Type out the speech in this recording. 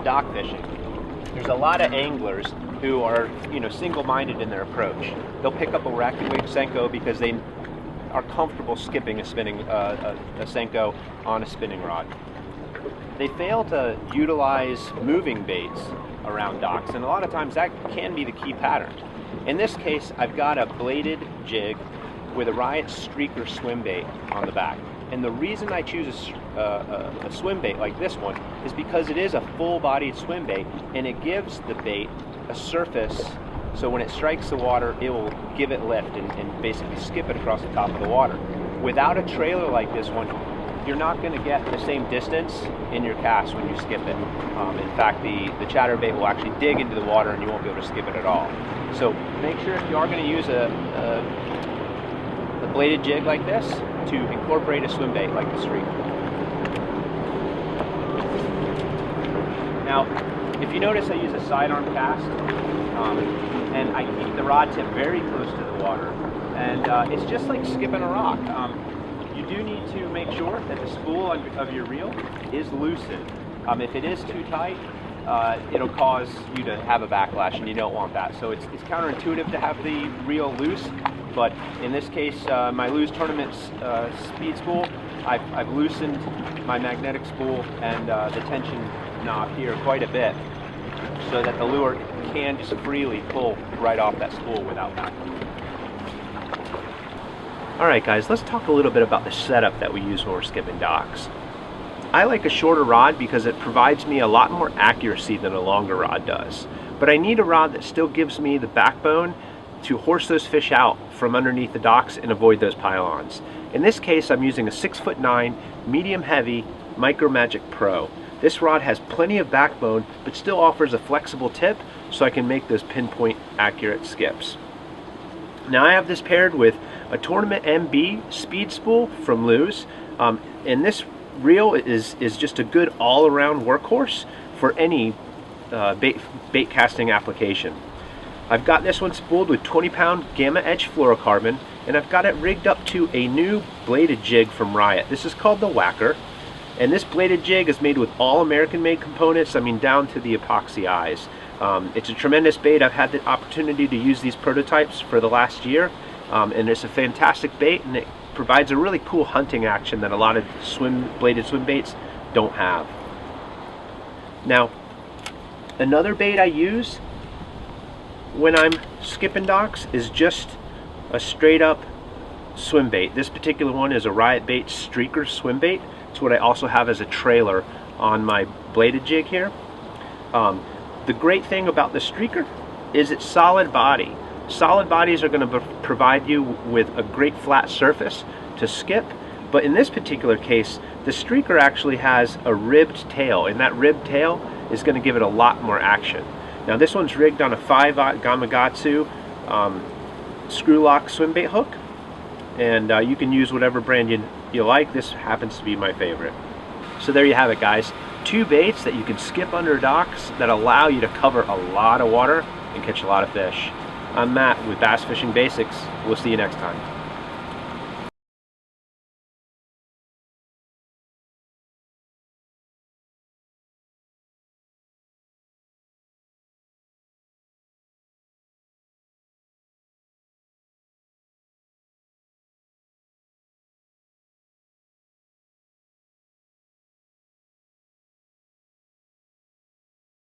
dock fishing. There's a lot of anglers who are, single-minded in their approach. They'll pick up a racket weight Senko because they are comfortable skipping a Senko on a spinning rod. They fail to utilize moving baits around docks, and a lot of times that can be the key pattern. In this case, I've got a bladed jig with a Riot Streaker swim bait on the back. And the reason I choose a swim bait like this one is because it is a full-bodied swim bait, and it gives the bait a surface so when it strikes the water, it will give it lift and basically skip it across the top of the water. Without a trailer like this one, you're not going to get the same distance in your cast when you skip it. In fact, the chatterbait will actually dig into the water and you won't be able to skip it at all. So make sure if you are going to use a bladed jig like this, to incorporate a swim bait like the Streaker. Now, if you notice, I use a sidearm cast, and I keep the rod tip very close to the water, and it's just like skipping a rock. You do need to make sure that the spool of your reel is loosened. If it is too tight, it'll cause you to have a backlash, and you don't want that. So it's counterintuitive to have the reel loose, but in this case, my Lew's Tournament's speed spool, I've loosened my magnetic spool and the tension knob here quite a bit, so that the lure can just freely pull right off that spool without backlash. Alright guys, let's talk a little bit about the setup that we use when we're skipping docks. I like a shorter rod because it provides me a lot more accuracy than a longer rod does. But I need a rod that still gives me the backbone to horse those fish out from underneath the docks and avoid those pylons. In this case, I'm using a 6'9" medium heavy Micro Magic Pro. This rod has plenty of backbone but still offers a flexible tip so I can make those pinpoint accurate skips. Now I have this paired with a Tournament MB speed spool from Lew's, and this reel is just a good all-around workhorse for any bait casting application. I've got this one spooled with 20-pound Gamma Edge fluorocarbon, and I've got it rigged up to a new bladed jig from Riot. This is called the Whacker, and this bladed jig is made with all American-made components, down to the epoxy eyes. It's a tremendous bait. I've had the opportunity to use these prototypes for the last year, and it's a fantastic bait, and it provides a really cool hunting action that a lot of bladed swim baits don't have. Now, another bait I use when I'm skipping docks is just a straight up swim bait. This particular one is a Riot Bait Streaker swim bait. It's what I also have as a trailer on my bladed jig here. The great thing about the Streaker is it's solid body. Solid bodies are going to provide you with a great flat surface to skip, but in this particular case, the Streaker actually has a ribbed tail, and that ribbed tail is going to give it a lot more action. Now this one's rigged on a 5/0 Gamakatsu screw lock swim bait hook, and you can use whatever brand you like. This happens to be my favorite. So there you have it guys, two baits that you can skip under docks that allow you to cover a lot of water and catch a lot of fish. I'm Matt with Bass Fishing Basics. We'll see you next time.